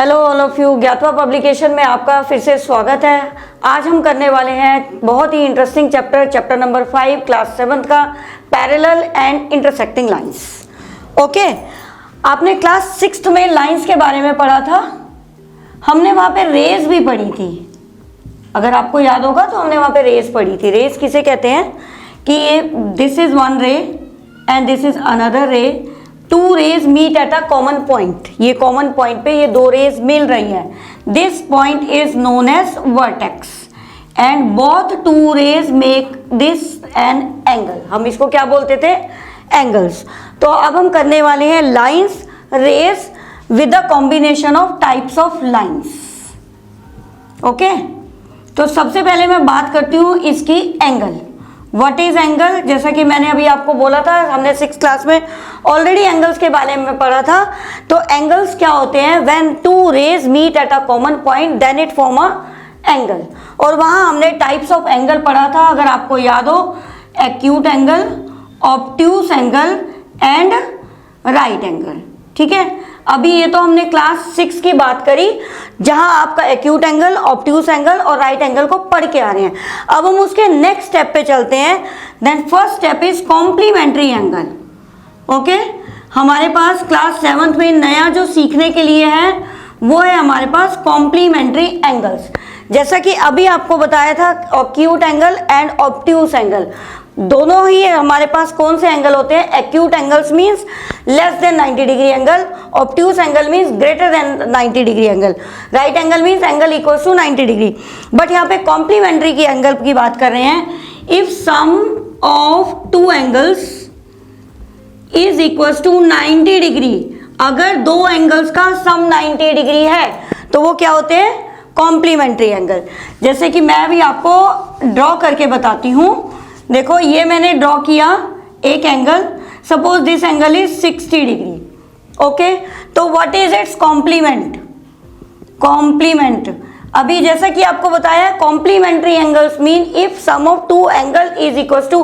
Hello all of you, Gyatva publication में आपका फिर से स्वागत है। आज हम करने वाले हैं बहुत ही इंटरेस्टिंग चैप्टर नंबर 5 क्लास 7 का parallel and intersecting lines. Okay, आपने क्लास 6 में लाइंस के बारे में पढ़ा था। हमने वहाँ पे रेज भी पढ़ी थी, अगर आपको याद होगा तो हमने वहाँ पे रेज पढ़ी थी। रेज किसे कहते हैं कि this is one ray and this is another ray, two rays meet at a common point. ये कॉमन पॉइंट पे ये दो रेज मिल रही हैं। This point is known as vertex and both two rays make this an angle. हम इसको क्या बोलते थे? एंगल्स। तो अब हम करने वाले हैं lines rays with a combination of types of lines. Okay, तो सबसे पहले मैं बात करती हूँ इसकी एंगल। What is angle? जैसा कि मैंने अभी आपको बोला था, हमने 6th क्लास में ऑलरेडी एंगल्स के बारे में पढ़ा था। तो एंगल्स क्या होते हैं? When two rays meet at a common point then it form a angle. और वहां हमने टाइप्स ऑफ एंगल पढ़ा था, अगर आपको याद हो, acute angle, obtuse angle and right angle. ठीक है, अभी ये तो हमने क्लास 6 की बात करी, जहां आपका एक्यूट एंगल, ऑब्ट्यूस एंगल और राइट एंगल को पढ़ के आ रहे हैं। अब हम उसके नेक्स्ट स्टेप पे चलते हैं। Then first step is complementary angle. Okay, हमारे पास क्लास 7th में नया जो सीखने के लिए है वो है हमारे पास कॉम्प्लीमेंट्री एंगल्स। जैसा कि अभी आपको बताया था, acute angle and obtuse angle दोनों ही हमारे पास कौन से एंगल होते हैं? Acute angles means less than 90 degree angle, obtuse angle means greater than 90 degree angle, right angle means angle equals to 90 degree. But यहाँ पे कॉम्प्लीमेंट्री की एंगल की बात कर रहे हैं। If sum of two angles is equals to 90 degree, अगर दो एंगल्स का सम 90 डिग्री है तो वो क्या होते हैं? Complementary angle. जैसे कि मैं भी आपको ड्रॉ करके बताती हूँ। देखो, ये मैंने ड्रॉ किया एक angle, suppose this angle is 60 degree. Okay, तो what is its complement? Complement. अभी जैसा कि आपको बताया, complementary angles mean if sum of two angle is equal to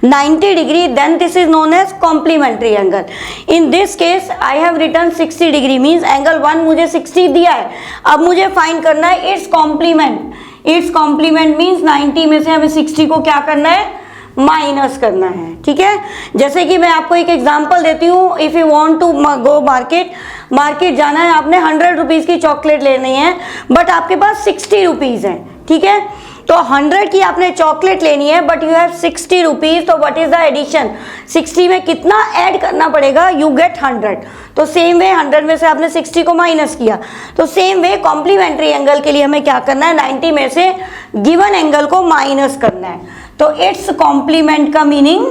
90 degree then this is known as complementary angle. In this case I have written 60 degree means angle 1 मुझे 60 दिया है। अब मुझे फाइंड करना है it's complement. It's complement means 90 में से हमें 60 को क्या करना है? माइनस करना है। ठीक है, जैसे कि मैं आपको एक एग्जांपल देती हूँ। If you want to go market जाना है, आपने 100 रुपीज़ की चॉकलेट लेनी है बट आपके पास 60 रुपीज़ है। ठीक है, तो 100 की आपने चॉकलेट लेनी है बट यू हैव 60 रुपीज़। तो व्हाट इज द एडिशन? 60 में कितना ऐड करना पड़ेगा? You get 100। तो सेम वे 100 में से आपने 60 को माइनस किया। तो सेम वे कॉम्प्लीमेंट्री एंगल के लिए हमें क्या करना है? 90 में से गिवन एंगल को माइनस करना है। तो इट्स कॉम्प्लीमेंट का मीनिंग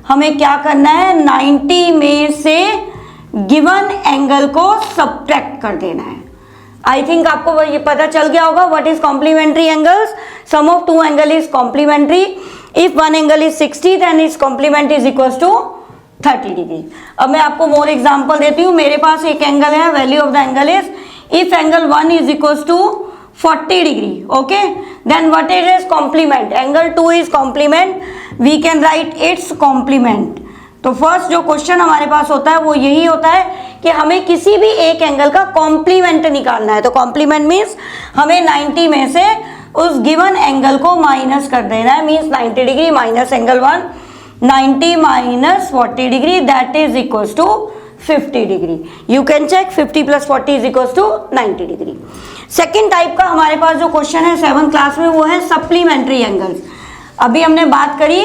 हमें क्या करना है? 90 में से गिवन एंगल को सब्ट्रैक्ट कर देना है। आई थिंक आपको ये पता चल गया होगा what is complementary angles. Sum of two angle is complementary. If one angle is 60 then is complement is equal to 30 degree. अब मैं आपको मोर एग्जांपल देती हूँ। मेरे पास एक एंगल है, value of the angle is if angle 1 is equal to 40 degree, okay, then what is its complement? Angle 2 is complement. We can write its complement. तो first जो क्वेश्चन हमारे पास होता है वो यही होता है कि हमें किसी भी एक एंगल का कॉम्प्लीमेंट निकालना है। तो कॉम्प्लीमेंट मीन्स हमें 90 में से उस गिवन एंगल को माइनस कर देना है। Means 90 degree minus angle 1, 90 minus 40 degree that is equals to 50 degree. You can check 50 plus 40 is equals to 90 degree. Second type का हमारे पास जो क्वेश्चन है 7th क्लास में वो है सप्लीमेंट्री एंगल्स। अभी हमने बात करी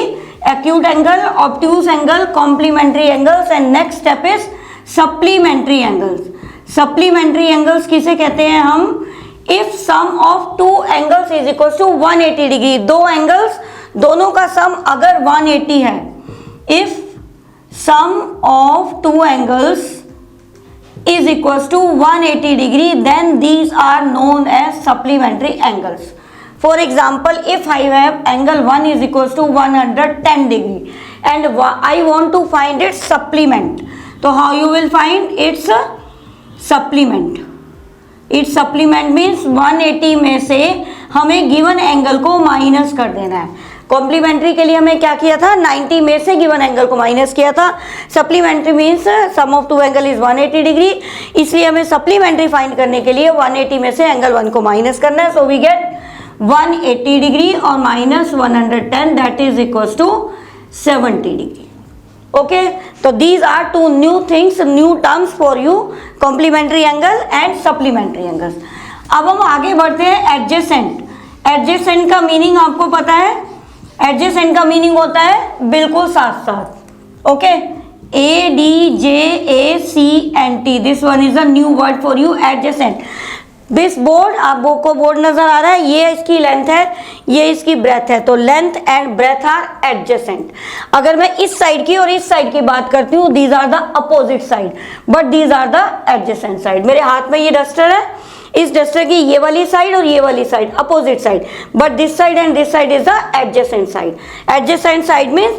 acute angle, obtuse angle, complementary angles and next step is supplementary angles. Supplementary angles किसे कहते हैं हम? If sum of two angles is equal to 180 degree. दो एंगल्स दोनों का सम अगर 180 है, if sum of two angles is equals to 180 degree then these are known as supplementary angles. For example, if I have angle 1 is equals to 110 degree and I want to find its supplement, so how you will find its supplement? Its supplement means 180 में से हमें given angle को minus कर देना है। Complementary के लिए हमें क्या किया था, 90 में से गिवन एंगल को माइनस किया था। Supplementary means sum of two angle is 180 degree, इसलिए हमें सप्लीमेंट्री फाइंड करने के लिए 180 में से एंगल 1 को माइनस करना है। सो वी गेट 180 डिग्री और minus 110 that is equal to 70 degree. Okay, तो these are two new things, new terms for you, complementary angle and supplementary angles. अब हम आगे बढ़ते हैं एडजेसेंट। एडजेसेंट का मीनिंग आपको पता है, एडजेसेंट का मीनिंग होता है बिल्कुल साथ साथ। Okay, ADJACENT, this one is a new word for you, adjacent. This board, आपको बोर्ड नजर आ रहा है, ये इसकी लेंथ है, ये इसकी ब्रेथ है, तो length and breadth are adjacent. अगर मैं इस साइड की और इस साइड की बात करती हूँ, these are the opposite side but these are the adjacent side. मेरे हाथ में ये डस्टर है, इस डस्टर की ये वाली साइड और ये वाली side opposite side, but this side and this side is the adjacent side. Adjacent side means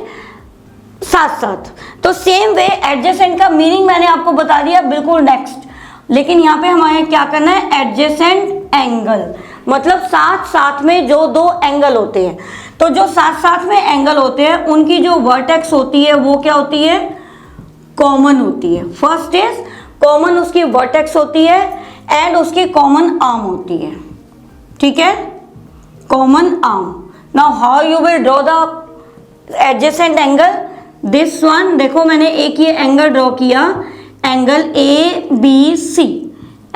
साथ साथ। तो सेम वे एडजेसेंट का मीनिंग मैंने आपको बता दिया बिल्कुल नेक्स्ट, लेकिन यहाँ पे हमें क्या करना है, एडजेसेंट एंगल मतलब साथ साथ में जो दो एंगल होते हैं। तो जो साथ साथ में एंगल होते हैं उनकी जो वर्टेक्स होती है वो क्या होती है, कॉमन होती है। फर्स्ट इज कॉमन, उसकी वर्टेक्स होती है एंड उसकी कॉमन आर्म होती है। ठीक है, common arm. Now how you will draw the adjacent angle, this one, देखो मैंने एक ये एंगल ड्रॉ किया, angle ABC,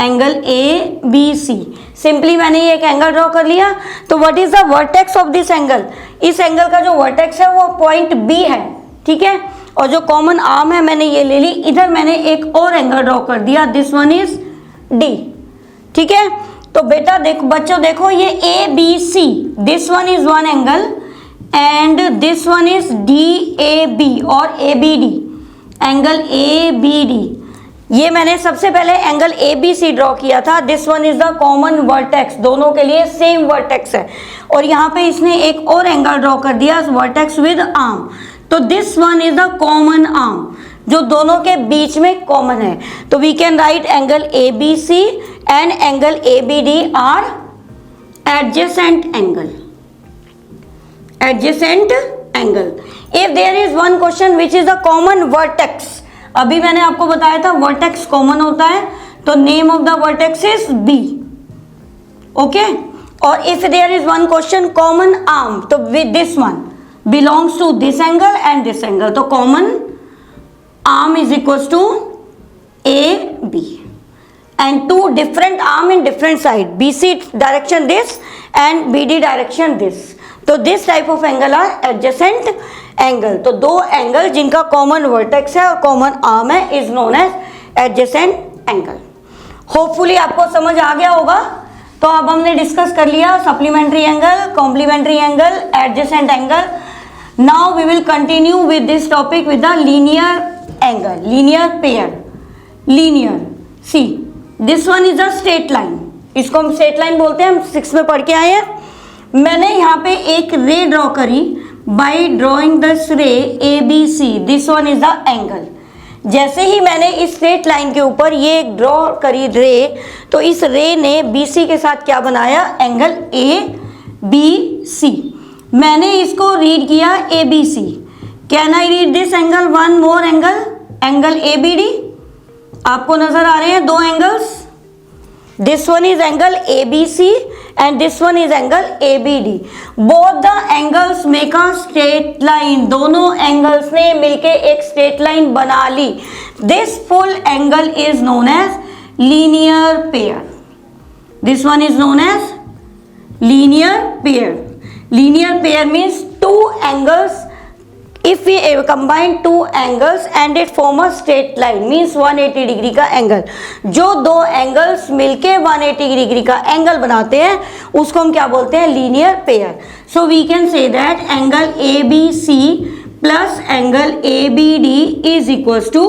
angle ABC। Simply मैंने ये एक एंगल ड्रॉ कर लिया। तो what is the vertex of this angle, इस एंगल का जो वर्टेक्स है वो पॉइंट B है। ठीक है, और जो कॉमन आर्म है मैंने ये ले ली, इधर मैंने एक और एंगल ड्रॉ कर दिया, दिस वन इज D। ठीक है, तो बेटा देखो बच्चों, देखो ये ABC, this one is one angle and this one is DAB और ABD, एंगल ABD। ये मैंने सबसे पहले एंगल ABC ड्रॉ किया था, this one is the common vertex, दोनों के लिए सेम वर्टेक्स है। और यहाँ पे इसने एक और एंगल ड्रॉ कर दिया, वर्टेक्स विद आर्म, तो this one is the common arm जो दोनों के बीच में कॉमन है। तो we can write angle ABC and angle ABD are adjacent angle, adjacent angle. If there is one question which is the common vertex, अभी मैंने आपको बताया था वर्टेक्स कॉमन होता है, तो name of the vertex is B। Okay, और if there is one question common arm, तो with this one belongs to this angle and this angle, तो common arm is equal to AB and two different arm in different side, BC direction this and BD direction this, तो this type of angle are adjacent angle. तो दो angle जिनका common vertex है और common arm है is known as adjacent angle. Hopefully आपको समझ आ गया होगा। तो अब हमने डिस्कस कर लिया supplementary angle, complementary angle, adjacent angle. Now we will continue with this topic with the linear angle, linear pair. Linear, see this one is a straight line, इसको हम स्ट्रेट लाइन बोलते हैं, हम 6 में पढ़ के आए हैं। मैंने यहाँ पे एक रे ड्रॉ करी, बाई ड्रॉइंग दिस रे ABC, this one is the angle. जैसे ही मैंने इस स्ट्रेट लाइन के ऊपर ये ड्रॉ करी रे, तो इस रे ने BC के साथ क्या बनाया, एंगल ABC। मैंने इसको रीड किया ABC। Can I read this angle one more angle, angle ABD। आपको नजर आ रहे हैं दो angles, this one is angle ABC and this one is angle ABD. Both the angles make a straight line. दोनों angles ने मिलके एक straight line बना ली। This full angle is known as linear pair. This one is known as linear pair. Linear pair means two angles. If we combine two angles and it form a straight line, means 180 degree का angle. जो दो angles मिलके 180 degree का angle बनाते हैं उसको हम क्या बोलते हैं, linear pair. So we can say that angle ABC plus angle ABD is equals to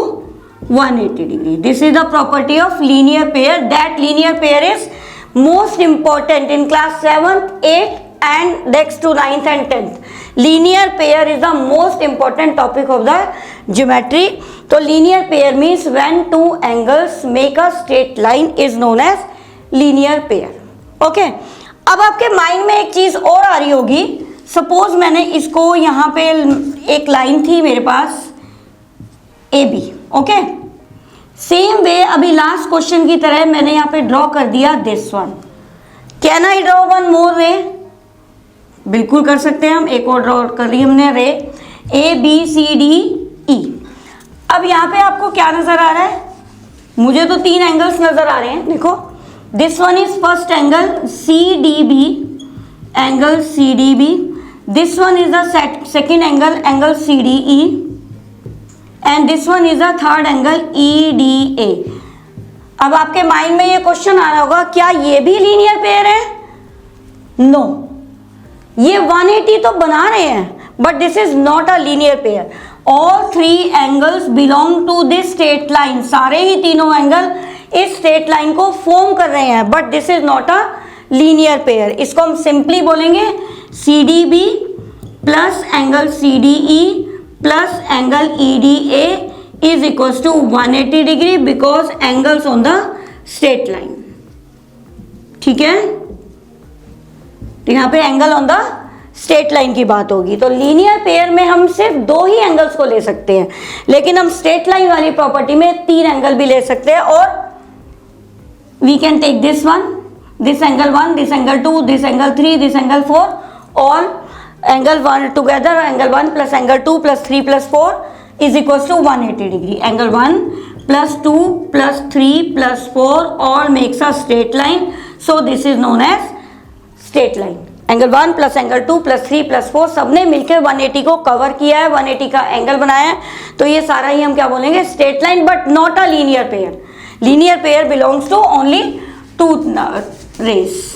180 degree. This is the property of linear pair. That linear pair is most important in class 7th, 8th and next to 9th and 10th. Linear pair is the most important topic of the geometry. So linear pair means when two angles make a straight line is known as linear pair. Okay. अब आपके mind में एक चीज और आ रही होगी, suppose मैंने इसको यहाँ पे एक लाइन थी मेरे पास A B, okay. Same way अभी लास्ट क्वेश्चन की तरह मैंने यहाँ पे ड्रॉ कर दिया this one. Can I draw one more रे? बिल्कुल कर सकते हैं हम, एक और ड्रॉ कर ली हमने रे, ए बी सी डी ई। अब यहाँ पे आपको क्या नजर आ रहा है? मुझे तो 3 एंगल्स नजर आ रहे हैं, देखो। This one is first angle C D B, angle C D B. This one is the second angle, angle C D E, and this one is the third angle E D A. अब आपके mind में ये question आ रहा होगा, क्या ये भी linear pair है? नो, ये 180 तो बना रहे हैं, but this is not a linear pair. All 3 angles belong to this straight line, सारे ही तीनों एंगल इस स्ट्रेट लाइन को फॉर्म कर रहे हैं, but this is not a linear pair. इसको हम सिंपली बोलेंगे C D B plus angle C D E plus angle E D A is equals to 180 degree because angles on the straight line. ठीक है, तो यहाँ पे angle on the straight line की बात होगी। तो लीनियर पेयर में हम सिर्फ 2 ही एंगल्स को ले सकते हैं, लेकिन हम स्ट्रेट लाइन वाली प्रॉपर्टी में 3 एंगल भी ले सकते हैं। और we can take this one, this angle 1, this angle 2, this angle 3, this angle 4, all angle 1 together, angle 1 plus angle 2 plus 3 plus 4 is equals to 180 degree. Angle 1 plus 2 plus 3 plus 4 all makes a straight line, so this is known as straight line. Angle 1 plus angle 2 plus 3 plus 4 सबने मिलकर 180 को cover किया है, 180 का angle बनाया है, तो ये सारा ही हम क्या बोलेंगे? Straight line, but not a linear pair. Linear pair belongs to only 2 rays.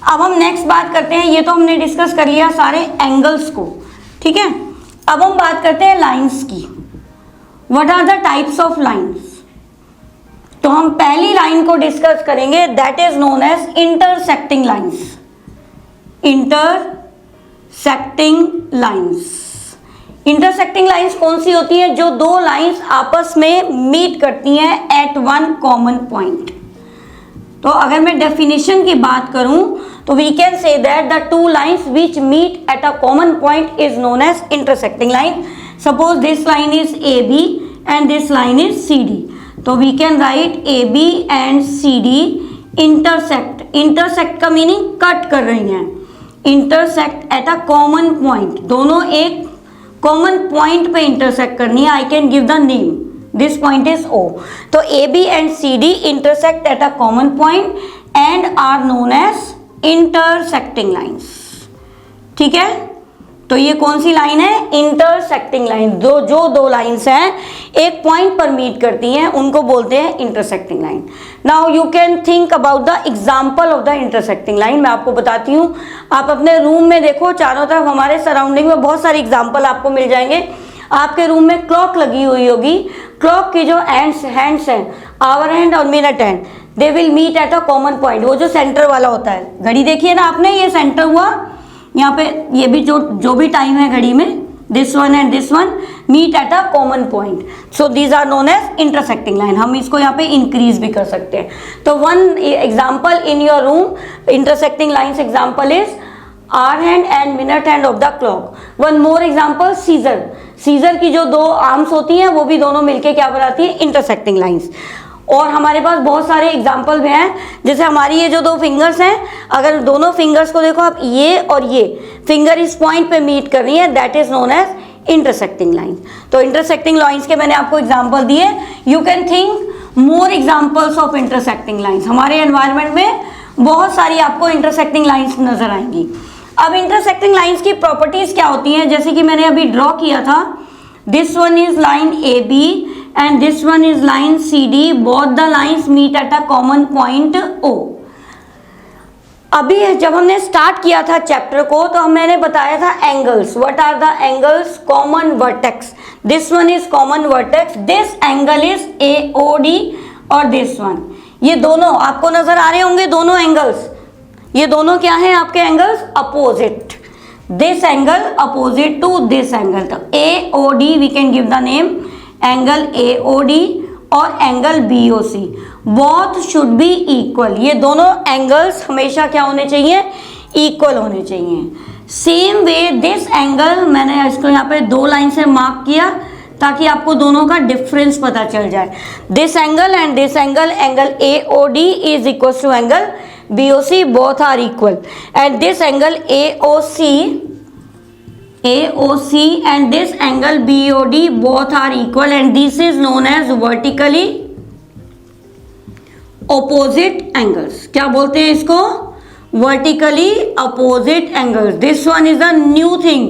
अब हम नेक्स्ट बात करते हैं, ये तो हमने डिस्कस कर लिया सारे एंगल्स को, ठीक है। अब हम बात करते हैं लाइंस की। What are the types of lines? तो हम पहली लाइन को डिस्कस करेंगे, that is known as intersecting lines. Intersecting lines, intersecting lines कौन सी होती है? जो 2 लाइंस आपस में मीट करती हैं एट वन कॉमन पॉइंट। तो अगर मैं डेफिनेशन की बात करूं तो we can say that the 2 lines which meet at a common point is known as intersecting line. Suppose this line is A B and this line is C D, तो we can write A B and C D intersect. Intersect का meaning cut कर रही हैं, intersect at a common point, दोनों एक common point पे intersect करनी है। I can give the name, this point is O। तो A B and C D intersect at a common point and are known as intersecting lines. ठीक है, तो ये कौन सी लाइन है? Intersecting line. जो 2 लाइंस हैं एक पॉइंट पर मीट करती हैं, उनको बोलते हैं intersecting line. Now you can think about the example of the intersecting line. मैं आपको बताती हूँ, आप अपने रूम में देखो, चारों तरफ हमारे सराउंडिंग में बहुत सारे एग्जाम्पल आपको मिल जाएंगे। आपके रूम में क्लॉक लगी हुई होगी, क्लॉक की जो हैंड्स हैं, आवर हैंड और minute hand, they will meet at a common point. वो जो सेंटर वाला होता है, घड़ी देखिए ना आपने, ये सेंटर हुआ, यहाँ पे ये भी जो भी टाइम है घड़ी में, this one and this one meet at a common point, so these are known as intersecting line. हम इसको यहाँ पे इंक्रीज भी कर सकते हैं। तो one example in your room intersecting lines example is hour hand and minute hand of the clock. One more example scissor, scissor की जो 2 आर्म्स होती हैं वो भी दोनों मिलके क्या बनाती है? Intersecting lines. और हमारे पास बहुत सारे एग्जाम्पल भी हैं, जैसे हमारी ये जो 2 फिंगर्स हैं, अगर दोनों फिंगर्स को देखो आप, ये और ये फिंगर इस पॉइंट पे मीट कर रही है, that is known as intersecting line. तो इंटरसेक्टिंग लाइंस के मैंने आपको एग्जाम्पल दिए। You can think more examples of intersecting lines. हमारे एनवायरमेंट में बहुत सारी आपको इंटरसेक्टिंग लाइंस नजर आएंगी। अब इंटरसेक्टिंग लाइंस की प्रॉपर्टीज क्या होती हैं? जैसे कि मैंने अभी ड्रॉ किया था, this one is line A B and this one is line CD, both the lines meet at a common point O। अभी जब हमने स्टार्ट किया था चैप्टर को तो मैंने बताया था angles. What are the angles? Common vertex, this one is common vertex, this angle is AOD और दिस वन, ये दोनों आपको नजर आ रहे होंगे, दोनों एंगल्स, ये दोनों क्या हैं आपके angles? Opposite. This angle opposite to this angle, तो AOD we can give the name angle AOD और angle BOC, both should be equal. ये दोनों एंगल्स हमेशा क्या होने चाहिए? इक्वल होने चाहिए। सेम वे दिस एंगल, मैंने इसको यहाँ पे 2 लाइन से मार्क किया ताकि आपको दोनों का डिफरेंस पता चल जाए। This angle and this angle, angle AOD is equal to angle BOC, both are equal, and this angle AOC and this angle BOD both are equal, and this is known as vertically opposite angles. क्या बोलते हैं इसको? Vertically opposite angles. This one is the new thing,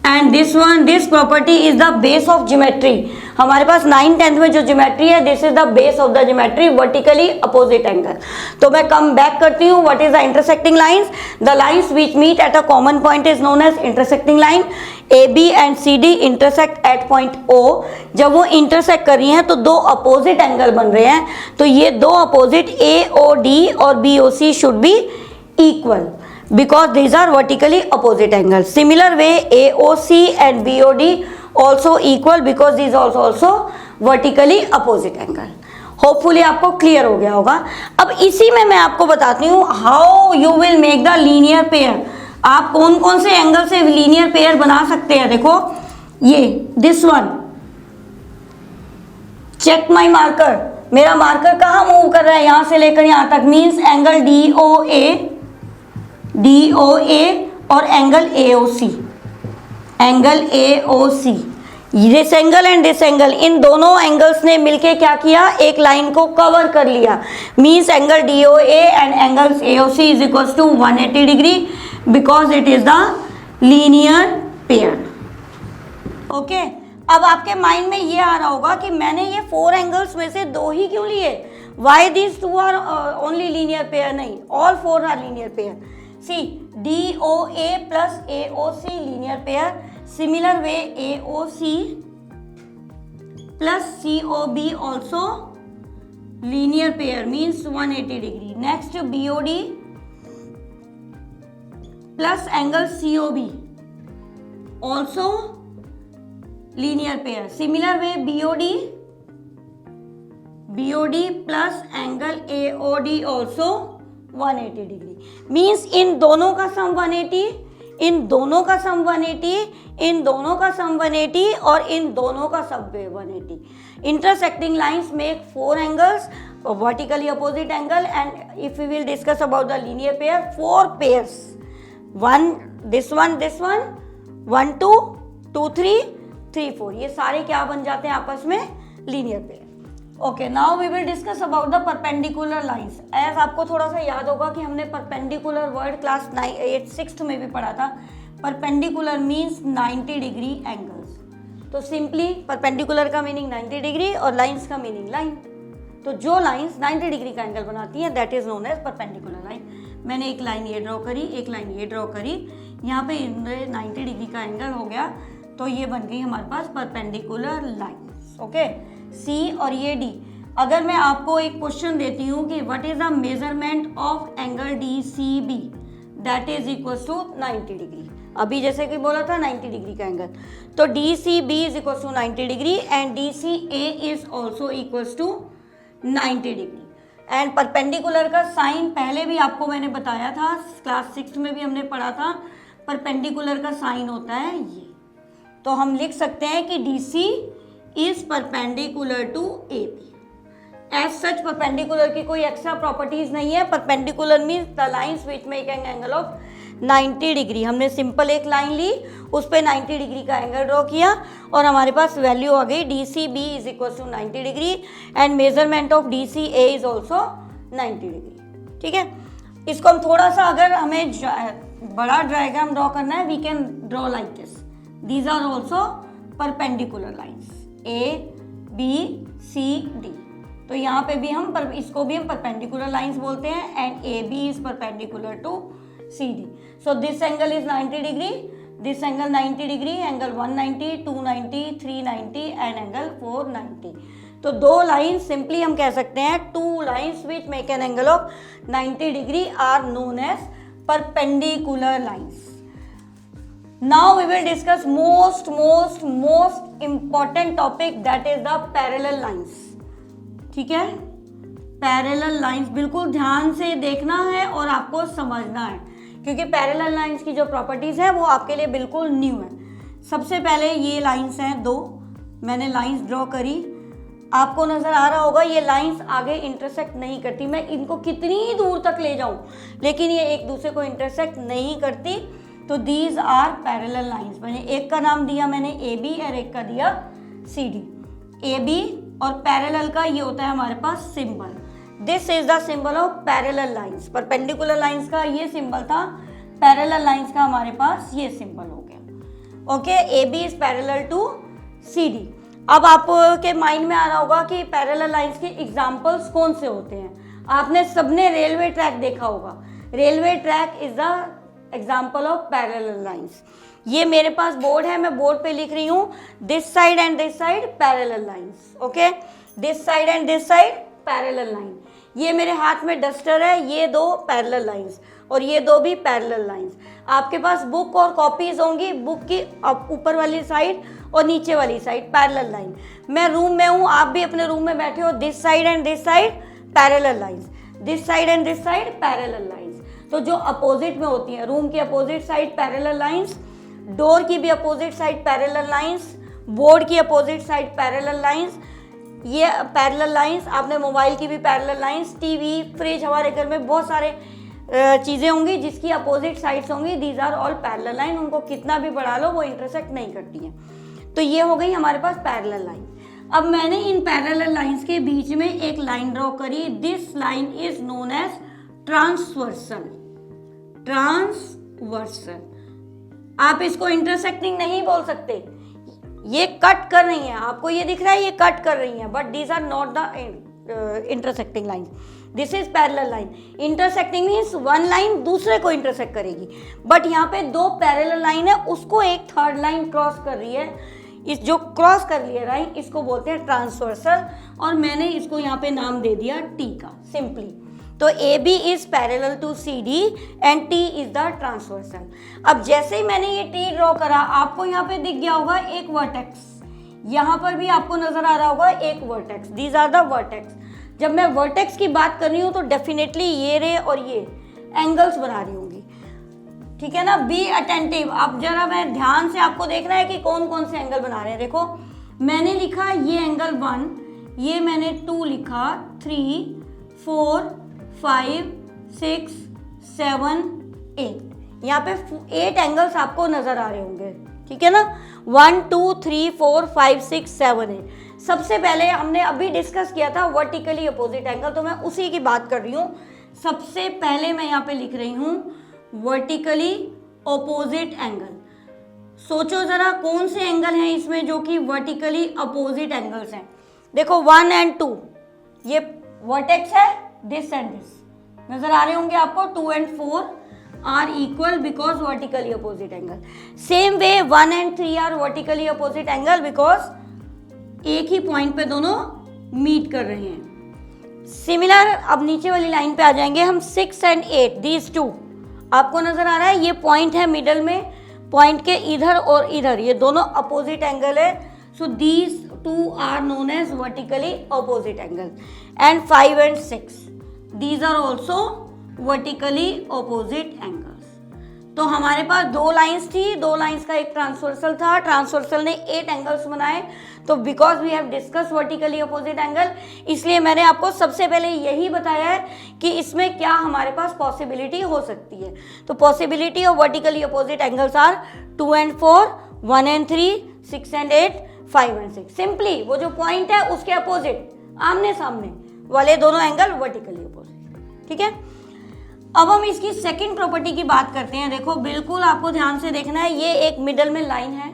and this property is the base of geometry. हमारे पास 9th 10th में जो geometry है, this is the base of the geometry, vertically opposite angle. तो मैं कम बैक करती हूँ, what is the intersecting lines? The lines which meet at a common point is known as intersecting line. AB and CD intersect at point O। जब वो intersect कर रही हैं तो 2 अपोजिट एंगल बन रहे हैं, तो ये 2 अपोजिट AOD और BOC should be equal because these are vertically opposite angles. Similar way AOC and BOD also equal because these are also vertically opposite angle. Hopefully आपको क्लियर हो गया होगा। अब इसी में मैं आपको बताती हूँ how you will make the linear pair। आप कौन कौन से एंगल से लीनियर पेयर बना सकते हैं। देखो ये this one, check my marker, मेरा मार्कर कहाँ मूव कर रहा है, यहां से लेकर यहां तक, मीन्स एंगल DOA और angle AOC, this angle and this angle, इन दोनों एंगल्स ने मिलके क्या किया, एक लाइन को कवर कर लिया। Means angle DOA and angle AOC is equal to 180 degree because it is the linear pair. Okay, अब आपके माइंड में ये आ रहा होगा कि मैंने ये 4 एंगल्स में से 2 ही क्यों लिए, why these 2 are only linear pair? नहीं, all 4 are linear pair. See DOA plus AOC linear pair, similar way AOC plus COB also linear pair, means 180 degree. Next BOD plus angle COB also linear pair. Similar way BOD plus angle AOD also 180 degree. Means in दोनों का sum 180, इन दोनों का sum 180, इन दोनों का sum 180 और इन दोनों का sum 180। Intersecting lines make 4 angles, vertically opposite angle, and if we will discuss about the linear pair, 4 pairs, 1 this one 1 2 2 3 3 4, ये सारे क्या बन जाते हैं आपस में, linear pair. Okay, now we will discuss about the perpendicular lines. As आपको थोड़ा सा याद होगा कि हमने परपेंडिकुलर वर्ड क्लास 6th में भी पढ़ा था। Perpendicular means 90 degree angles. तो सिंपली परपेंडिकुलर का मीनिंग 90 डिग्री और लाइंस का मीनिंग लाइन। तो जो लाइंस 90 डिग्री का एंगल बनाती हैं that is known as perpendicular line. मैंने एक लाइन ये ड्रॉ करी, एक लाइन ये ड्रॉ करी, यहाँ पे 90 डिग्री का एंगल हो गया, तो ये बन गई हमारे पास परपेंडिकुलर लाइन। ओके, C और ये D। अगर मैं आपको एक क्वेश्चन देती हूँ कि what is the measurement of angle DCB, that is equal to 90 degree. अभी जैसे कि बोला था 90 डिग्री का एंगल, तो DCB is equal to 90 degree and DCA is also equal to 90 degree. And perpendicular का साइन पहले भी आपको मैंने बताया था, क्लास 6 में भी हमने पढ़ा था। परपेंडिकुलर का साइन होता है ये, तो हम लिख सकते हैं कि DC is perpendicular to AB. As such, perpendicular की कोई एक्स्ट्रा प्रॉपर्टीज नहीं है। Perpendicular means the lines which make an angle of 90 degree. हमने सिंपल एक लाइन ली, उस पर 90 डिग्री का एंगल ड्रॉ किया और हमारे पास वैल्यू आ गई DCB is equal to 90 degree and measurement of DCA is also 90 degree. ठीक है, इसको हम थोड़ा सा, अगर हमें बड़ा डायग्राम ड्रॉ करना है, we can draw like this. These are also perpendicular lines A, B, C, D। तो यहाँ पे भी हम इसको भी हम परपेंडिकुलर लाइंस बोलते हैं and AB is perpendicular to CD। So this angle is 90 degree, this angle 90 degree, angle 190, 290, 390 and angle 490। तो 2 लाइंस सिंपली हम कह सकते हैं 2 lines which make an angle of 90 degree are known as perpendicular lines. Now we will discuss most important topic, that is the parallel lines। ठीक है, parallel lines बिल्कुल ध्यान से देखना है और आपको समझना है। क्योंकि पैरेलल लाइंस की जो प्रॉपर्टीज है वो आपके लिए बिल्कुल न्यू है। सबसे पहले ये लाइंस हैं दो, मैंने लाइंस ड्रॉ करी, आपको नजर आ रहा होगा ये लाइंस आगे इंटरसेक्ट नहीं करती। मैं इनको कितनी दूर तक ले जाऊं लेकिन ये एक दूसरे को इंटरसेक्ट नहीं करती, तो दीज आर पैरेलल लाइंस। मैंने एक का नाम दिया मैंने ए बी और एक का दिया सी डी। ए बी और पैरेलल का ये होता है हमारे पास symbol, this is the symbol of parallel lines. Perpendicular lines का ये सिंबल था, पैरेलल लाइंस का हमारे पास ये सिंबल हो गया। Okay, A B is parallel to C D. अब आपके माइंड में आ रहा होगा कि पैरेलल लाइंस के एग्जाम्पल्स कौन से होते हैं। आपने सबने रेलवे ट्रैक देखा होगा, railway track is the example of parallel lines. ये मेरे पास बोर्ड है, मैं बोर्ड पे लिख रही हूँ this side and this side parallel lines. Okay, this side and this side parallel line. ये मेरे हाथ में डस्टर है, ये दो पैरेलल लाइंस और ये दो भी पैरेलल लाइंस। आपके पास बुक और कॉपीज होंगी, बुक की ऊपर वाली साइड और नीचे वाली साइड पैरेलल लाइन। मैं रूम में हूँ, आप भी अपने रूम में बैठे हो, this side and this side parallel lines, this side and this side parallel lines. तो जो अपोजिट में होती हैं, रूम की opposite side parallel lines, door की भी opposite side parallel lines, board की अपोजिट साइड पैरेलल लाइंस, ये पैरेलल लाइंस। आपने मोबाइल की भी पैरेलल लाइंस, टीवी, फ्रिज, हमारे घर में बहुत सारे चीज़ें होंगी जिसकी अपोजिट साइड्स होंगी, these are all parallel line. उनको कितना भी बढ़ा लो वो इंटरसेक्ट नहीं करती हैं। तो ये हो गई हमारे पास पैरेलल लाइन। अब मैंने इन पैरेलल लाइंस के बीच में एक लाइन ड्रॉ करी, this line is known as transversal. Transversal, आप इसको इंटरसेक्टिंग नहीं बोल सकते, ये कट कर रही हैं, आपको ये दिख रहा है ये कट कर रही हैं, but these are not the intersecting line, this is parallel line. Intersecting means one line दूसरे को इंटरसेक्ट करेगी, बट यहाँ पे दो पैरेलल लाइन है, उसको एक थर्ड लाइन क्रॉस कर रही है। इस जो क्रॉस कर लिया लाइन इसको बोलते हैं ट्रांसवर्सल, और मैंने इसको यहाँ पे नाम दे दिया टी का, सिंपली। तो A B is parallel to C D and T is the transversal. अब जैसे ही मैंने ये टी ड्रॉ करा, आपको यहाँ पे दिख गया होगा एक वर्टेक्स, यहाँ पर भी आपको नजर आ रहा होगा एक vertex, these are the vertex. जब मैं वर्टेक्स की बात कर रही हूँ तो डेफिनेटली ये रे और ये एंगल्स बना रही होंगी, ठीक है ना। बी अटेंटिव, अब जरा मैं ध्यान से आपको देखना है कि कौन कौन से एंगल बना रहे हैं। देखो मैंने लिखा ये एंगल 1, ये मैंने 2 लिखा, 3, 4, 5, 6, 7, 8। यहाँ पे 8 एंगल्स आपको नजर आ रहे होंगे, ठीक है ना। 1, 2, 3, 4, 5, 6, 7, 8। सबसे पहले हमने अभी डिस्कस किया था वर्टिकली अपोजिट एंगल, तो मैं उसी की बात कर रही हूँ। सबसे पहले मैं यहाँ पे लिख रही हूँ वर्टिकली अपोजिट एंगल। सोचो जरा कौन से एंगल हैं इसमें जो कि वर्टिकली अपोजिट एंगल्स हैं। देखो 1 and 2 ये वर्टेक्स है, दिस एंड दिस नजर आ रहे होंगे आपको। 2 and 4 are equal because vertically opposite angle. Same way 1 and 3 are vertically opposite angle because एक ही पॉइंट पे दोनों मीट कर रहे हैं। सिमिलर अब नीचे वाली लाइन पे आ जाएंगे हम। 6 and 8 दीज 2 आपको नजर आ रहा है, ये पॉइंट है मिडल में, पॉइंट के इधर और इधर ये दोनों अपोजिट एंगल है। So these 2 are known as vertically opposite angle. And 5 and 6 these are also vertically opposite angles. तो हमारे पास 2 लाइंस थी, 2 लाइंस का एक ट्रांसवर्सल था, ट्रांसवर्सल ने 8 एंगल्स बनाए। तो because we have discuss vertically opposite angle, इसलिए मैंने आपको सबसे पहले यही बताया है कि इसमें क्या हमारे पास पॉसिबिलिटी हो सकती है। तो possibility of vertically opposite angles are 2 and 4, 1 and 3, 6 and 8, 5 and 6। Simply वो जो पॉइंट है उसके अपोजिट आमने सामने वाले दोनों एंगल वर्टिकली अपोजिट, ठीक है। अब हम इसकी सेकंड प्रॉपर्टी की बात करते हैं। देखो बिल्कुल आपको ध्यान से देखना है, ये एक मिडल में लाइन है,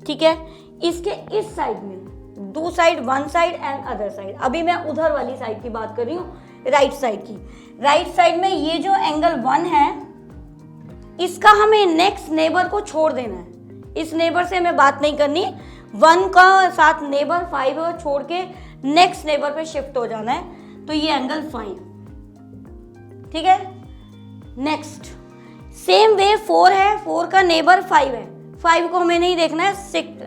ठीक है। इसके इस साइड में 2 side, 1 side and other side. अभी मैं उधर वाली साइड की बात कर रही हूँ, राइट साइड की। राइट साइड में ये जो एंगल 1 है इसका हमें नेक्स्ट नेबर को छोड़ देना है। इस नेबर से हमें बात नहीं करनी, 1 का साथ नेबर 5 छोड़ के नेक्स्ट नेबर पे शिफ्ट हो जाना है। तो ये एंगल 5, ठीक है। नेक्स्ट सेम वे 4 है, 4 का नेबर 5 है, 5 को हमें नहीं देखना है,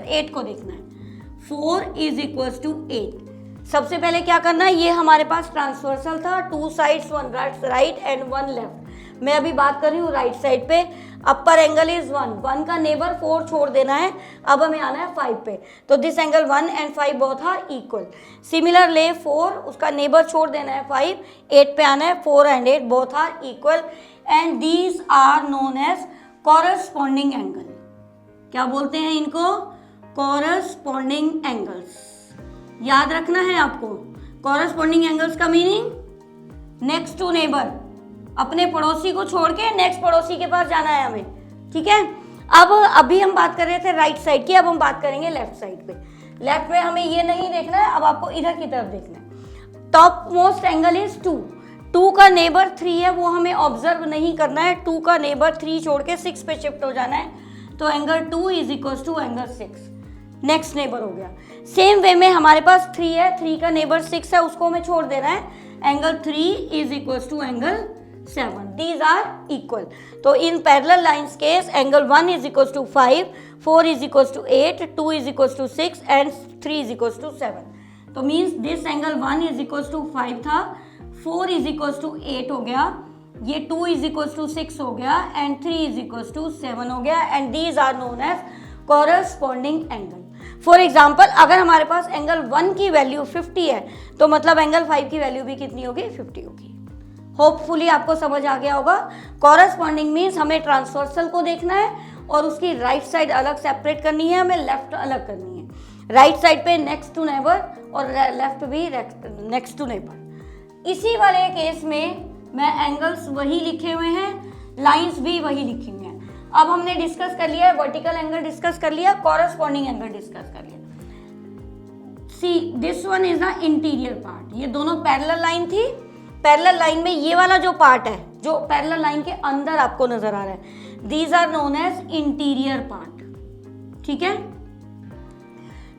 8 को देखना है। 4 इज इक्वल टू 8। सबसे पहले क्या करना है, ये हमारे पास ट्रांसवर्सल था, 2 साइड्स, 1 राइट एंड 1 लेफ्ट। मैं अभी बात कर रही हूँ राइट साइड पे। अपर एंगल इज 1 का नेबर 4 छोड़ देना है, अब हमें आना है 5 पे। तो this angle 1 and 5 both are equal. Similarly 4 उसका नेबर छोड़ देना है 5, 8 पे आना है, 4 and 8 both are equal and these are known as corresponding angle. क्या बोलते हैं इनको? Corresponding angles. याद रखना है आपको। कॉरस्पॉन्डिंग एंगल्स का मीनिंग नेक्स्ट टू नेबर, अपने पड़ोसी को छोड़ के नेक्स्ट पड़ोसी के पास जाना है हमें, ठीक है। अब अभी हम बात कर रहे थे राइट साइड की, अब हम बात करेंगे लेफ्ट साइड पे। लेफ्ट में हमें ये नहीं देखना है, अब आपको इधर की तरफ देखना है। टॉप मोस्ट एंगल इज 2 का नेबर 3 है, वो हमें ऑब्जर्व नहीं करना है। 2 का नेबर 3 छोड़ के 6 पे शिफ्ट हो जाना है, तो angle 2 is equal to angle 6, next neighbour हो गया। सेम वे में हमारे पास 3 है, 3 का नेबर 6 है, उसको हमें छोड़ देना है, angle 3 is equal to angle 7, these are equal। तो in parallel lines case angle 1 is equals to 5, 4 is equals to 8, 2 is equals to 6 and 3 is equals to 7। तो means this angle 1 is equals to 5 था, 4 is equals to 8 हो गया, ये 2 is equals to 6 हो गया and 3 is equals to 7 हो गया and these are known as corresponding angle। For example अगर हमारे पास एंगल 1 की वैल्यू 50 है, तो मतलब एंगल 5 की वैल्यू भी कितनी होगी? 50 होगी। होपफुली आपको समझ आ गया होगा। कॉरस्पॉन्डिंग मीन्स हमें ट्रांसवर्सल को देखना है और उसकी राइट साइड अलग सेपरेट करनी है, हमें लेफ्ट अलग करनी है। राइट साइड पे नेक्स्ट टू नेबर और लेफ्ट भी नेक्स्ट टू नेबर। इसी वाले केस में मैं एंगल्स वही लिखे हुए हैं, लाइंस भी वही लिखी हुई हैं। अब हमने डिस्कस कर लिया है, वर्टिकल एंगल डिस्कस कर लिया, कॉरस्पॉन्डिंग एंगल डिस्कस कर लिया। सी this one is the interior part. ये दोनों पैरेलल लाइन थी। पैरेलल लाइन में ये वाला जो पार्ट है, जो पैरेलल लाइन के अंदर आपको नजर आ रहा है, these are known as interior part, ठीक है।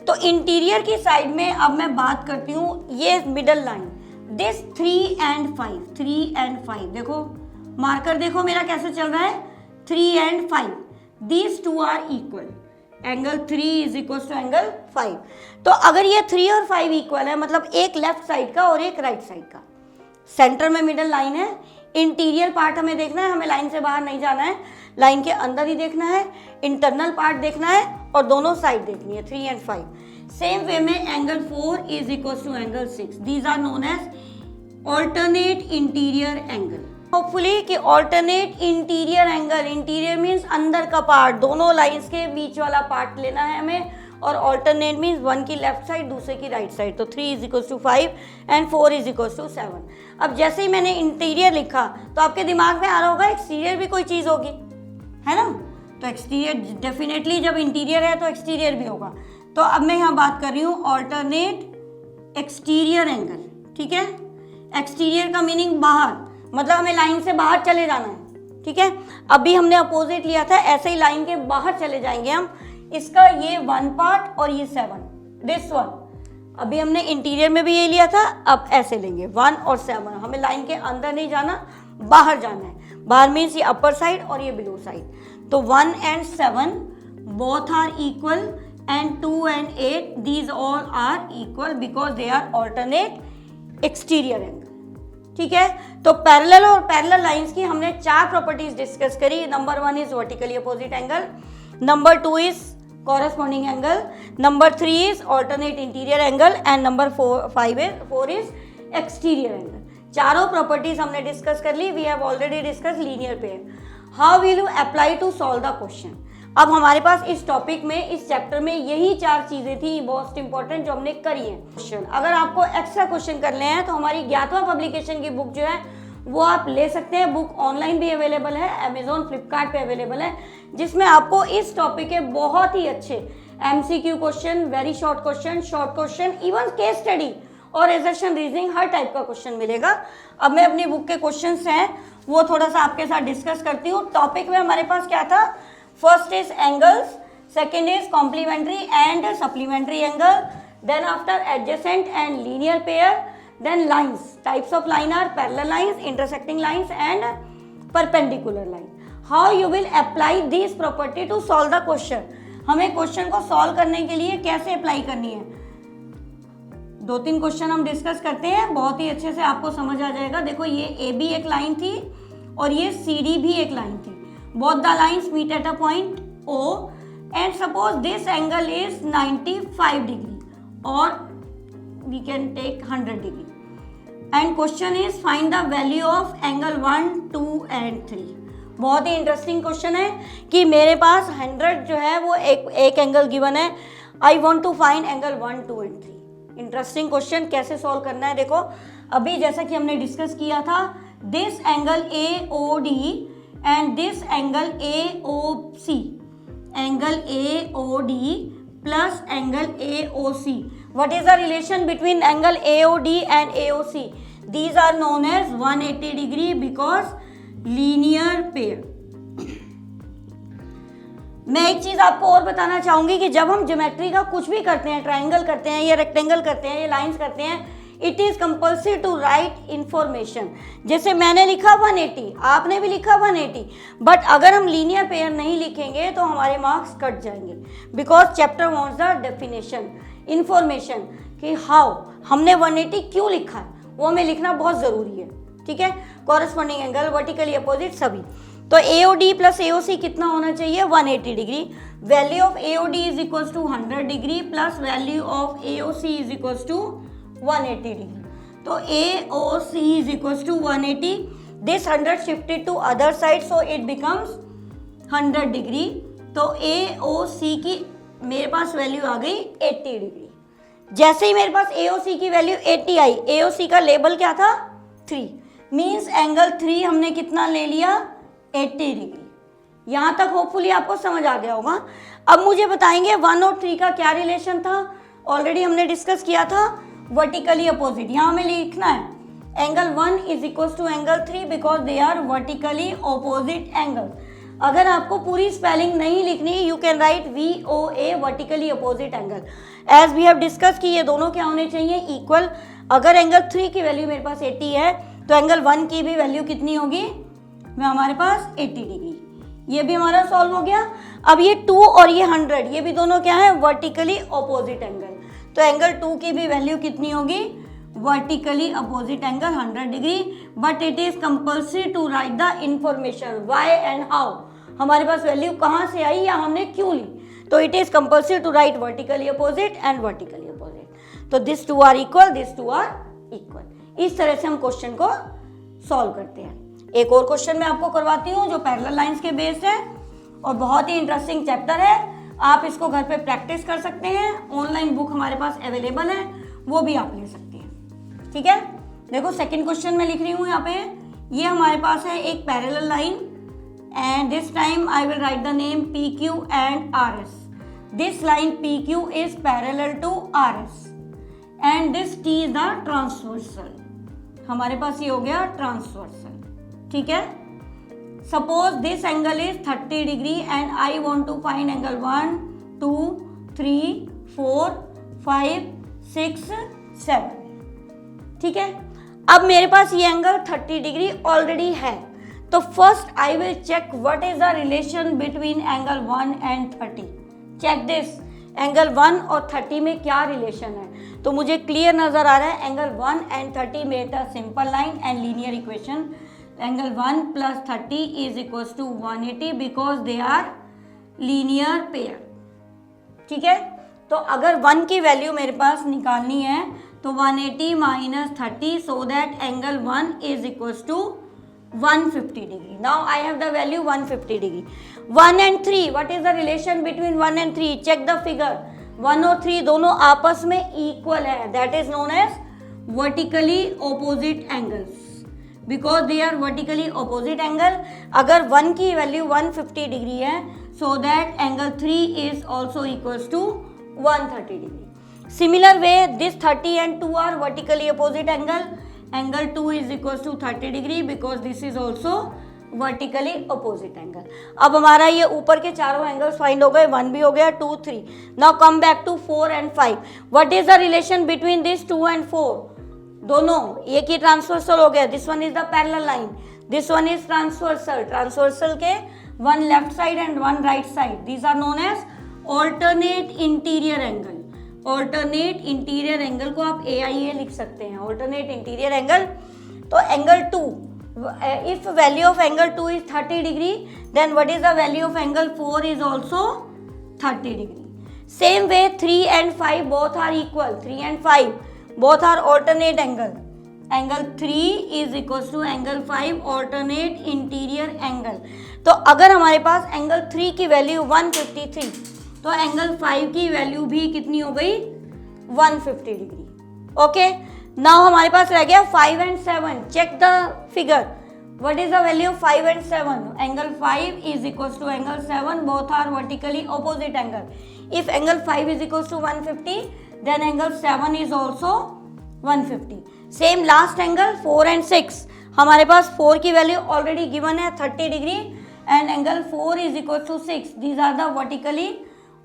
तो इंटीरियर की साइड में अब मैं बात करती हूँ, ये मिडल लाइन, दिस 3 and 5, देखो मार्कर देखो मेरा कैसे चल रहा है, 3 and 5, these 2 are equal, angle 3 is equal to angle 5। तो अगर ये 3 और 5 इक्वल है, मतलब एक लेफ्ट साइड का और एक राइट साइड का, सेंटर में मिडल लाइन है, इंटीरियर पार्ट हमें देखना है, हमें लाइन से बाहर नहीं जाना है, लाइन के अंदर ही देखना है, इंटरनल पार्ट देखना है और दोनों साइड देखनी है, 3 and 5। सेम वे में angle 4 is equal to angle 6, these are known as alternate interior angle. Hopefully कि alternate interior angle, interior means अंदर का पार्ट, दोनों लाइंस के बीच वाला पार्ट लेना है हमें, और ऑल्टरनेट मीन्स 1 की लेफ्ट साइड दूसरे की राइट साइड। तो 3 is equal to 5 and 4 is equal to 7। अब जैसे ही मैंने इंटीरियर लिखा तो आपके दिमाग में आ रहा होगा एक्सटीरियर भी कोई चीज़ होगी, है ना। तो एक्सटीरियर डेफिनेटली, जब इंटीरियर है तो एक्सटीरियर भी होगा। तो अब मैं यहाँ बात कर रही हूँ ऑल्टरनेट एक्सटीरियर एंगल, ठीक है। एक्सटीरियर का मीनिंग बाहर, मतलब हमें लाइन से बाहर चले जाना है, ठीक है। अभी हमने अपोजिट लिया था, ऐसे ही लाइन के बाहर चले जाएंगे हम। इसका ये 1 पार्ट और ये 7, दिस 1। अभी हमने इंटीरियर में भी ये लिया था, अब ऐसे लेंगे 1 और 7। हमें लाइन के अंदर नहीं जाना, बाहर जाना है। बाहर मीन्स ये अपर साइड और ये बिलो साइड। तो 1 and 7 both are equal and 2 and 8 these all are equal because they are alternate exterior angle, ठीक है। तो पैरेलल और पैरेलल लाइंस की हमने 4 प्रॉपर्टीज डिस्कस करी। Number 1 is vertically opposite angle, number 2 is corresponding angle, number 3 is alternate interior angle and number 4 is exterior angle। चारों properties हमने discuss कर ली। we have already discussed linear pair। how will you apply to solve the question। अब हमारे पास इस topic में, इस chapter में यही 4 चीजें थी मोस्ट इंपॉर्टेंट जो हमने करी है। क्वेश्चन अगर आपको एक्स्ट्रा क्वेश्चन करने हैं तो हमारी ज्ञातवा पब्लिकेशन की बुक जो है वो आप ले सकते हैं। बुक ऑनलाइन भी अवेलेबल है, अमेजोन फ्लिपकार्ट पे अवेलेबल है, जिसमें आपको इस टॉपिक के बहुत ही अच्छे MCQ question, very short question, even case study और एजर्शन रीजनिंग, हर टाइप का क्वेश्चन मिलेगा। अब मैं अपनी बुक के क्वेश्चंस हैं वो थोड़ा सा आपके साथ डिस्कस करती हूँ। टॉपिक में हमारे पास क्या था, first is angles, second is complementary and supplementary angle, then after adjacent and linear pair, then lines, types of line are parallel lines, intersecting lines and perpendicular line। how you will apply these property to solve the question। हमें question को solve करने के लिए कैसे apply करनी है, 2-3 question हम discuss करते हैं, बहुत ही अच्छे से आपको समझ आ जाएगा। देखो ये AB एक लाइन थी और ये CD भी एक लाइन थी. Both the lines meet at a point O and suppose this angle is 95 degree or we can take 100 degree. And question is find the value of angle 1, 2 and 3. बहुत ही interesting question है कि मेरे पास 100 जो है वो एक angle given है. I want to find angle 1, 2 and 3. Interesting question. कैसे सॉल्व करना है देखो. अभी जैसा कि हमने डिस्कस किया था, this angle AOD and this angle AOC, angle AOD plus angle AOC. What is the relation between angle AOD and AOC? These are known as 180 degree because linear pair. मैं एक चीज आपको और बताना चाहूंगी कि जब हम ज्योमेट्री का कुछ भी करते हैं, ट्रायंगल करते हैं या रेक्टेंगल करते हैं या लाइंस करते हैं, it is compulsory to write information. जैसे मैंने लिखा 180, आपने भी लिखा 180, बट अगर हम लीनियर पेयर नहीं लिखेंगे तो हमारे मार्क्स कट जाएंगे. Because chapter wants the definition, information कि हाउ हमने 180 क्यों लिखा है, वो हमें लिखना बहुत ज़रूरी है. ठीक है. कॉरेस्पॉन्डिंग एंगल, वर्टिकली अपोजिट सभी. तो AOD प्लस AOC कितना होना चाहिए? 180 degree. Value of AOD is equal to 100 degree plus value of AOC is equal to 180 degree. तो AOC is equal to 180. This 100 shifted to other side so it becomes 100 degree. तो AOC की मेरे पास value आ गई 80 degree. जैसे ही मेरे पास AOC की value 80 आई, AOC का लेबल क्या था? 3. मीन्स एंगल 3 हमने कितना ले लिया? 80 डिग्री. यहाँ तक होपफुली आपको समझ आ गया होगा. अब मुझे बताएंगे 1 और 3 का क्या रिलेशन था. ऑलरेडी हमने डिस्कस किया था, वर्टिकली अपोजिट. यहाँ हमें लिखना है angle 1 is equal to angle 3 because they are vertically opposite angle. अगर आपको पूरी स्पेलिंग नहीं लिखनी, you can write VOA, vertically opposite angle. As we have discuss कि ये दोनों क्या होने चाहिए? इक्वल. अगर एंगल 3 की वैल्यू मेरे पास 80 है तो एंगल 1 की भी वैल्यू कितनी होगी? हमारे पास 80 डिग्री. ये भी हमारा सॉल्व हो गया. अब ये 2 और ये 100, ये भी दोनों क्या है? Vertically opposite angle. तो एंगल 2 की भी वैल्यू कितनी होगी? Vertically opposite angle 100 degree. But it is compulsory to write the information why and how. हमारे पास वैल्यू कहाँ से आई या हमने क्यों ली. तो it is compulsory to write vertically opposite and vertically opposite. तो this 2 are equal, this 2 are equal. इस तरह से हम क्वेश्चन को सॉल्व करते हैं. एक और क्वेश्चन मैं आपको करवाती हूँ जो पैरेलल लाइंस के बेस्ड है और बहुत ही इंटरेस्टिंग चैप्टर है. आप इसको घर पे प्रैक्टिस कर सकते हैं. ऑनलाइन बुक हमारे पास अवेलेबल है, वो भी आप ले सकते हैं. ठीक है. देखो सेकंड क्वेश्चन मैं लिख रही हूँ यहाँ पे. ये हमारे पास है एक parallel line and this time I will write the name PQ and RS. This line PQ is parallel to RS and this T is the transversal. हमारे पास ये हो गया ट्रांसवर्सल. ठीक है. Suppose this angle is 30 degree and I want to find angle 1, 2, 3, 4, 5, 6, 7. ठीक है. अब मेरे पास ये एंगल 30 डिग्री ऑलरेडी है. तो first I will check what is the relation between angle 1 and 30. Check this. Angle 1 और 30 में क्या रिलेशन है. तो मुझे क्लियर नजर आ रहा है angle 1 and 30 make the simple line and linear equation. Angle 1 plus 30 is equal to 180 because they are linear pair. ठीक है. तो अगर 1 की वैल्यू मेरे पास निकालनी है तो 180 minus 30 so that angle 1 is equal to 150 degree. Now I have the value 150 degree. 1 and 3. What is the relation between 1 and 3? Check the figure. 1 और 3 दोनों आपस में equal है. That is known as vertically opposite angles. Because they are vertically opposite angle. अगर 1 की value 150 degree है, so that angle 3 is also equals to 130 degree. Similar way, this 30 and 2 are vertically opposite angle. Angle 2 is equals to 30 degree because this is also vertically opposite angle. अब हमारा ये ऊपर के चारों angles find हो गए. 1 भी हो गया, 2, 3. Now come back to 4 and 5. What is the relation between this 2 and 4? दोनों एक ही ट्रांसवर्सल हो गया. This one is the parallel line. This one is transversal. Transversal के one left side and one right side. These are known as alternate interior angle. Alternate interior angle को आप AIA लिख सकते हैं. Alternate interior angle. तो angle 2 if value of angle 2 is 30 degree, then what is the value of angle 4 is also 30 degree. Same way 3 and 5 both are equal. 3 and 5 both are alternate angle. Angle 3 is equals to angle 5 alternate interior angle. तो अगर हमारे पास angle 3 की value 153, तो angle 5 की value भी कितनी हो गई 150 डिग्री. ओके, नाउ हमारे पास रह गया 5 and 7. Check the figure. What is the value of 5 and 7? Angle 5 is equals to angle 7. Both are vertically opposite angle. If angle 5 is equals to 150, then angle 7 is also 150. Same last angle 4 and 6. हमारे पास 4 की value already given है 30 degree and angle 4 is equals to 6. These are the vertically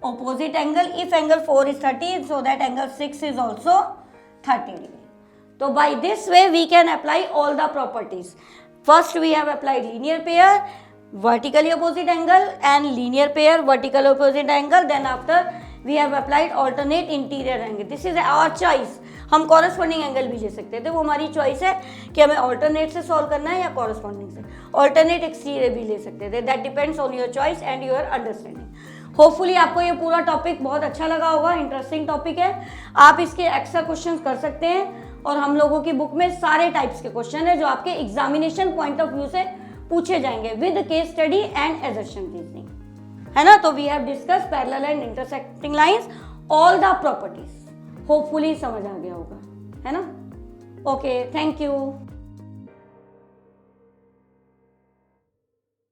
opposite angle. If angle 4 is 30, so that angle 6 is also 30 degree. So by this way we can apply all the properties. First we have applied linear pair, vertically opposite angle and linear pair, vertical opposite angle. Then after we have applied alternate interior angle. This is our choice. हम corresponding angle भी ले सकते थे, वो हमारी choice है कि हमें alternate से solve करना है या corresponding से. Alternate exterior भी ले सकते थे. That depends on your choice and your understanding. Hopefully आपको ये पूरा टॉपिक बहुत अच्छा लगा होगा. इंटरेस्टिंग टॉपिक है. आप इसके एक्स्ट्रा क्वेश्चंस कर सकते हैं और हम लोगों की बुक में सारे टाइप्स के क्वेश्चन है जो आपके एग्जामिनेशन पॉइंट ऑफ व्यू से पूछे जाएंगे with case study and assertion reasoning, है ना. तो we have discuss parallel and intersecting lines, all the properties. Hopefully समझ आ गया होगा, है ना. Okay, thank you.